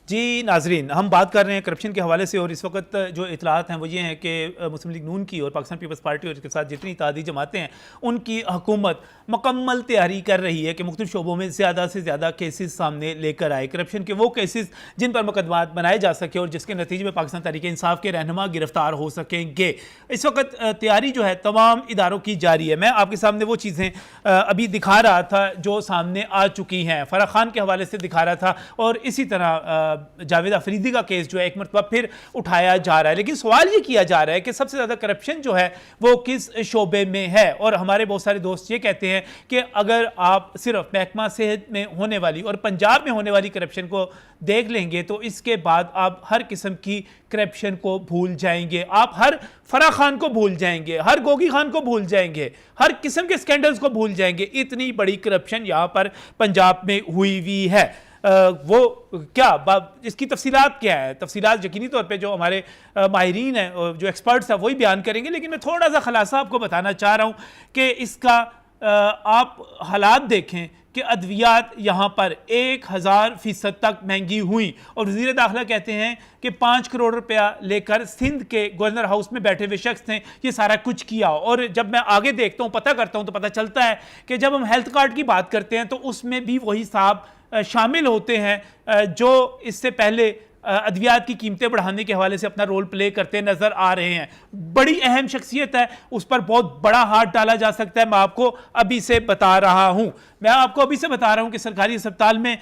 जी नाजरीन, हम बात कर रहे हैं करप्शन के हवाले से और इस वक्त जो इतलात हैं वो ये हैं कि मुस्लिम लीग नून की और पाकिस्तान पीपल्स पार्टी और इसके साथ जितनी इत्तेहादी जमातें हैं उनकी हुकूमत मुकम्मल तैयारी कर रही है कि मुख्तलिफ शोबों में ज़्यादा से ज़्यादा केसेस सामने लेकर आए, करप्शन के वो केसेस जिन पर मुकदमात बनाए जा सके और जिसके नतीजे में पाकिस्तान तहरीक इंसाफ के रहनुमा गिरफ्तार हो सकेंगे। इस वक्त तैयारी जो है तमाम इदारों की जारी है। मैं आपके सामने वो चीज़ें अभी दिखा रहा था जो सामने आ चुकी हैं, फराह खान के हवाले से दिखा रहा था और इसी तरह जावेद अफरीदी का केस जो है एक मरतबा फिर उठाया जा रहा है। लेकिन सवाल ये किया जा रहा है कि सबसे ज़्यादा करप्शन जो है वो किस शोबे में है। और हमारे बहुत सारे दोस्त ये कहते हैं कि अगर आप सिर्फ महकमा सेहत में होने वाली और पंजाब में होने वाली करप्शन को देख लेंगे तो इसके बाद आप हर किस्म की करप्शन को भूल जाएंगे, आप हर फराह खान को भूल जाएंगे, हर गोगी खान को भूल जाएंगे, हर किस्म के स्कैंडल्स को भूल जाएंगे। इतनी बड़ी करप्शन यहाँ पर पंजाब में हुई हुई है। वो क्या इसकी तफसीलात क्या है, तफसीलात यकीनी तौर पे जो हमारे माहिरीन हैं, जो एक्सपर्ट्स हैं वही बयान करेंगे। लेकिन मैं थोड़ा सा खलासा आपको बताना चाह रहा हूँ कि इसका आप हालात देखें कि अद्वियात यहाँ पर 1000% तक महंगी हुई और वज़ीर दाखिला कहते हैं कि 5 करोड़ रुपया लेकर सिंध के गवर्नर हाउस में बैठे हुए शख्स ने ये सारा कुछ किया। और जब मैं आगे देखता हूँ, पता करता हूँ, तो पता चलता है कि जब हम हेल्थ कार्ड की बात करते हैं तो उसमें भी वही साहब शामिल होते हैं जो इससे पहले अद्वियात की कीमतें बढ़ाने के हवाले से अपना रोल प्ले करते नजर आ रहे हैं। बड़ी अहम शख्सियत है, उस पर बहुत बड़ा हाथ डाला जा सकता है। मैं आपको अभी से बता रहा हूं कि सरकारी अस्पताल में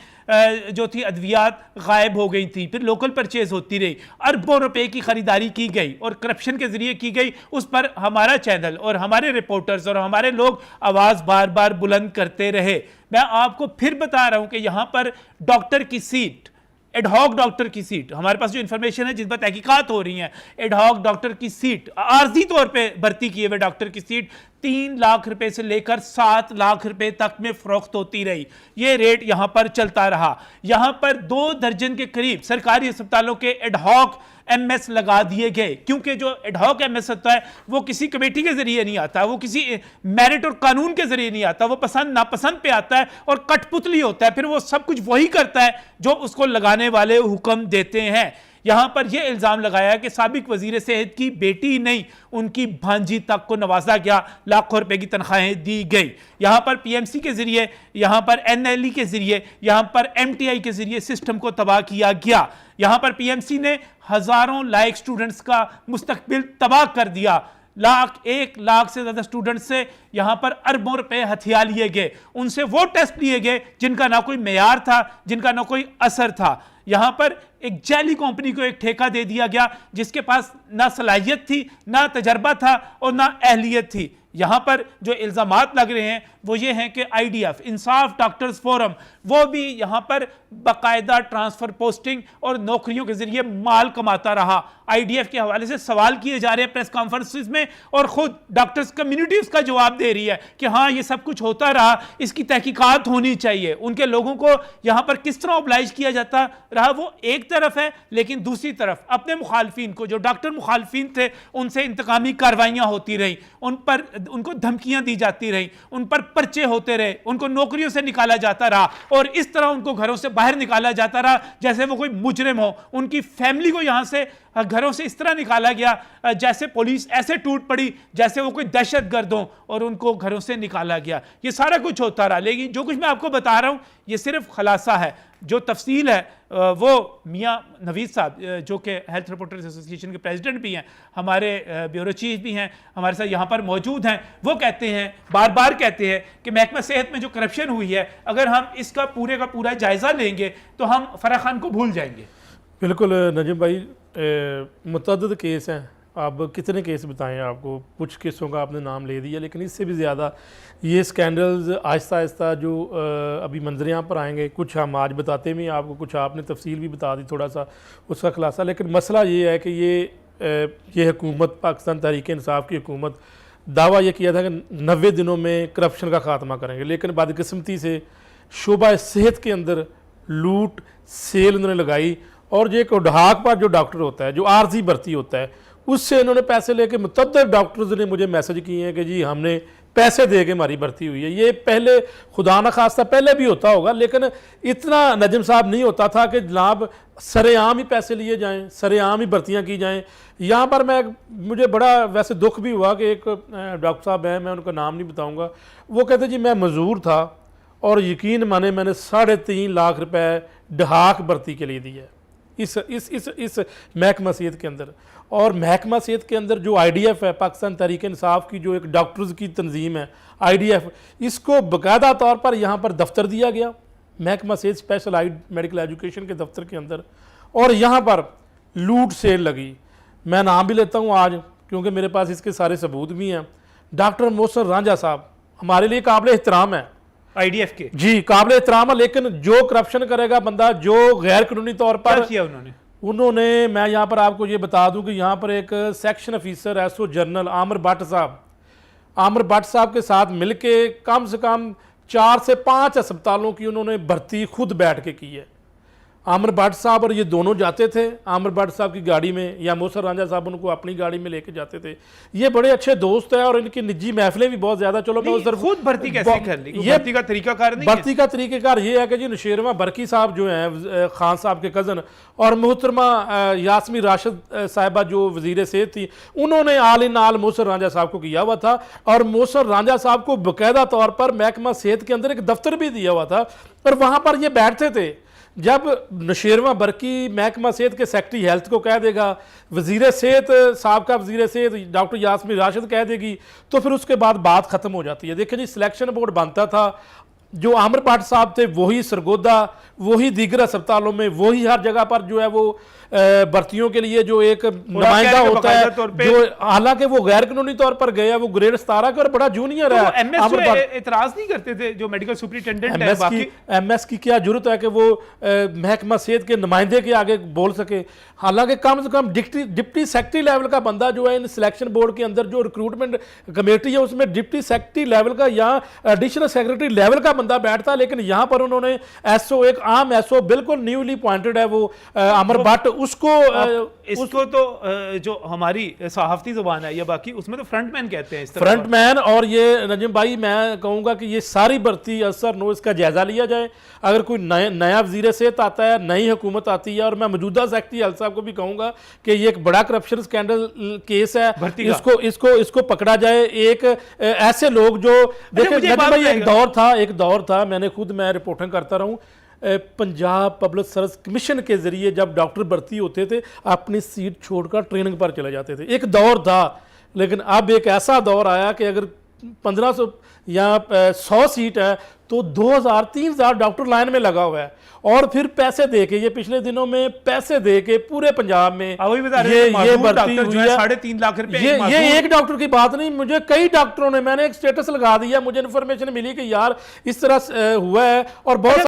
जो थी अद्वियात गायब हो गई थी, फिर लोकल परचेज होती रही, अरबों रुपए की खरीदारी की गई और करप्शन के जरिए की गई। उस पर हमारा चैनल और हमारे रिपोर्टर्स और हमारे लोग आवाज बार बार बुलंद करते रहे। मैं आपको फिर बता रहा हूं कि यहां पर डॉक्टर की सीट, एडहॉक डॉक्टर की सीट, हमारे पास जो इंफॉर्मेशन है जिस पर तहकीकात हो रही है, एडहॉक डॉक्टर की सीट, आर्जी तौर पे भर्ती किए हुए डॉक्टर की सीट 3 लाख रुपए से लेकर 7 लाख रुपए तक में फरोख्त होती रही। ये रेट यहां पर चलता रहा। यहां पर 2 दर्जन के करीब सरकारी अस्पतालों के एडहॉक एमएस लगा दिए गए, क्योंकि जो एडहॉक एमएस होता है वो किसी कमेटी के जरिए नहीं आता, वो किसी मेरिट और कानून के जरिए नहीं आता, वो पसंद नापसंद पे आता है और कठपुतली होता है। फिर वो सब कुछ वही करता है जो उसको लगाने वाले हुक्म देते हैं। यहां पर यह इल्जाम लगाया कि साबिक वजीर सेहत की बेटी नहीं, उनकी भांजी तक को नवाजा गया, लाखों रुपए की तनख्वाहें दी गई। यहां पर पीएमसी के जरिए, यहां पर एनएलई के जरिए, यहां पर एमटीआई के जरिए सिस्टम को तबाह किया गया। यहां पर पीएमसी ने हजारों लायक स्टूडेंट्स का मुस्तकबिल तबाह कर दिया। 1 लाख से ज्यादा स्टूडेंट्स से यहां पर अरबों रुपए हथिया लिए गए, उनसे वो टेस्ट लिए गए जिनका ना कोई मेयार था, जिनका ना कोई असर था। यहां पर एक जैली कंपनी को एक ठेका दे दिया गया जिसके पास ना सलाहियत थी, ना तजर्बा था और ना अहलियत थी। यहां पर जो इल्जामात लग रहे हैं वो ये हैं कि आईडीएफ, इंसाफ डॉक्टर्स फोरम, वो भी यहां पर बाकायदा ट्रांसफर पोस्टिंग और नौकरियों के जरिए माल कमाता रहा। आईडीएफ के हवाले से सवाल किए जा रहे हैं प्रेस कॉन्फ्रेंसिस में और खुद डॉक्टर्स कम्युनिटी उसका जवाब दे रही है कि हाँ ये सब कुछ होता रहा, इसकी तहकीकात होनी चाहिए। उनके लोगों को यहां पर किस तरह ऑब्लाइज किया जाता रहा वो एक तरफ है, लेकिन दूसरी तरफ अपने मुखालफिन को, जो डॉक्टर मुखालफिन थे, उनसे इंतकामी कार्रवाइयां होती रही, उनको धमकियां दी जाती रही, उन पर पर्चे होते रहे, उनको नौकरियों से निकाला जाता रहा और इस तरह उनको घरों से बाहर निकाला जाता रहा जैसे वो कोई मुजरिम हो। उनकी फैमिली को यहां से घरों से इस तरह निकाला गया जैसे पुलिस ऐसे टूट पड़ी जैसे वो कोई दहशतगर्द हो और उनको घरों से निकाला गया। ये सारा कुछ होता रहा। लेकिन जो कुछ मैं आपको बता रहा हूं ये सिर्फ खलासा है। जो तफसील है वो मियां नवीद साहब, जो कि हेल्थ रिपोर्टर्स एसोसिएशन के प्रेसिडेंट भी हैं, हमारे ब्यूरो चीफ भी हैं, हमारे साथ यहाँ पर मौजूद हैं, वो कहते हैं, बार बार कहते हैं कि महकमा सेहत में जो करप्शन हुई है, अगर हम इसका पूरे का पूरा जायज़ा लेंगे तो हम फराह खान को भूल जाएंगे। बिल्कुल नजीम भाई, मुतअद्दिद केस हैं, आप कितने केस बताएं आपको, कुछ केसों का आपने नाम ले दिया, लेकिन इससे भी ज़्यादा ये स्कैंडल्स आहिस्ता आहिस्ता जो अभी मंजर यहाँ पर आएंगे, कुछ हम आज बताते भी आपको, कुछ आपने तफसील भी बता दी थोड़ा सा उसका खुलासा। लेकिन मसला ये है कि ये हुकूमत, पाकिस्तान तहरीक इंसाफ की हुकूमत, दावा ये किया था कि 90 दिनों में करप्शन का खात्मा करेंगे, लेकिन बदकिस्मती से शोबा सेहत के अंदर लूट सेल उन्होंने लगाई और जो एक उढ़ाक पर जो डॉक्टर होता है, जो आर्जी भर्ती होता है, उससे इन्होंने पैसे लेके मुतअद्दिद डॉक्टर्स ने मुझे मैसेज किए हैं कि जी हमने पैसे दे के हमारी भर्ती हुई है। ये पहले खुदा न खास्ता पहले भी होता होगा, लेकिन इतना नजम साहब नहीं होता था कि जनाब सरेआम ही पैसे लिए जाएं, सरेआम ही भर्तियां की जाएं। यहाँ पर मुझे बड़ा वैसे दुख भी हुआ कि एक डॉक्टर साहब हैं, मैं उनका नाम नहीं बताऊँगा, वो कहते जी मैं मजदूर था और यकीन माने मैंने 3.5 लाख रुपए डहाक भर्ती के लिए दिया इस महकमा सेहत के अंदर। और महकमा सेहत के अंदर जो IDF है, पाकिस्तान तहरीक इंसाफ की जो एक डॉक्टर्स की तंजीम है IDF, इसको बाकायदा तौर पर यहाँ पर दफ्तर दिया गया महकमा सेहत स्पेशलाइज्ड मेडिकल एजुकेशन के दफ्तर के अंदर, और यहाँ पर लूट सेल लगी। मैं नाम भी लेता हूँ आज क्योंकि मेरे पास इसके सारे सबूत भी हैं। डॉक्टर मोहसिन रांझा साहब हमारे लिए काबिल एहतराम है, IDF के जी काबिल एहतराम है, लेकिन जो करप्शन करेगा बंदा, जो गैर कानूनी तौर पर क्या किया उन्होंने, मैं यहाँ पर आपको ये बता दूं कि यहाँ पर एक section officer SO general Aamir Bhatt साहब के साथ मिलके कम से कम 4 से 5 अस्पतालों की उन्होंने भर्ती खुद बैठ के की है। आमिर भट्ट साहब और ये दोनों जाते थे आमिर भट्ट साहब की गाड़ी में, या मोहसिन रांझा साहब उनको अपनी गाड़ी में लेके जाते थे। ये बड़े अच्छे दोस्त हैं और इनकी निजी महफिलें भी बहुत ज्यादा। चलो मैं उधर खुद भर्ती कैसे कर ली, ये भर्ती का तरीकाकार नहीं, भर्ती का तरीकाकार ये है कि जी नौशेरमा बरकी साहब जो हैं खान साहब के कज़न, और मोहतरमा यास्मी राशिद साहिबा जो वजीर सेहत थी, उन्होंने आल इन आल मोहसिन रांझा साहब को किया हुआ था, और मोहसिन रांझा साहब को बाकायदा तौर पर महकमा सेहत के अंदर एक दफ्तर भी दिया हुआ था, और वहां पर ये बैठते थे। जब नौशेरमा बरकी महकमा सेहत के सेक्रेटरी हेल्थ को कह देगा, वजीर सेहत साहब का वजीर सेहत डॉक्टर यास्मीन राशिद कह देगी, तो फिर उसके बाद बात खत्म हो जाती है। देखिए जी, सिलेक्शन बोर्ड बनता था, जो आमिर भट्ट साहब थे वही सरगोदा, वही दीगर अस्पतालों में, वही हर जगह पर जो है वो भर्तियों के लिए जो एक नुमाइंदा होता है, जो हालांकि वो गैर कानूनी तौर पर गया, वो ग्रेड 17 का और बड़ा जूनियर है। एतराज नहीं करते थे जो मेडिकल सुपरिटेंडेंट है, बाकी MS की क्या जरूरत है कि वो महकमा सेहत के नुमाइंदे के आगे बोल सके। हालांकि कम से कम डिप्टी सेक्रेटरी लेवल का बंदा जो है इन सिलेक्शन बोर्ड के अंदर, जो रिक्रूटमेंट कमेटी है उसमें डिप्टी सेक्रेटरी लेवल का या एडिशनल सेक्रेटरी लेवल का बंदा बैठता, लेकिन यहाँ पर उन्होंने SO, एक आम SO बिल्कुल न्यूली अपॉइंटेड है वो आमिर भट्ट, इसको तो जो हमारी सहाफती जुबान है या बाकी उसमें तो फ्रंटमैन कहते हैं, फ्रंटमैन। और ये नजम भाई मैं कहूँगा कि ये सारी भर्ती असर नो इसका जायजा लिया जाए। अगर कोई नया वजीर सेहत आता है, नई हुकूमत आती है, और मैं मौजूदा सेक्रेटरी हेल्थ साहब को भी कहूँगा कि ये एक बड़ा करप्शन स्कैंडल केस है, इसको पकड़ा जाए। एक ऐसे लोग जो देखिए नजम भाई, एक दौर था मैं रिपोर्टिंग करता रहूँ, पंजाब पब्लिक सर्विस कमीशन के जरिए जब डॉक्टर भर्ती होते थे अपनी सीट छोड़कर ट्रेनिंग पर चले जाते थे, एक दौर था। लेकिन अब एक ऐसा दौर आया कि अगर 1500 या 100 सीट है तो 2000-3000 डॉक्टर लाइन में लगा हुआ है, और फिर पैसे दे के, ये पिछले दिनों में पैसे दे के पूरे पंजाब में ये भर्ती हुई है 3.5 लाख रुपए। ये एक डॉक्टर की बात नहीं, मुझे कई डॉक्टरों ने, मैंने एक स्टेटस लगा दिया, मुझे इन्फॉर्मेशन मिली कि यार इस तरह हुआ है, और बहुत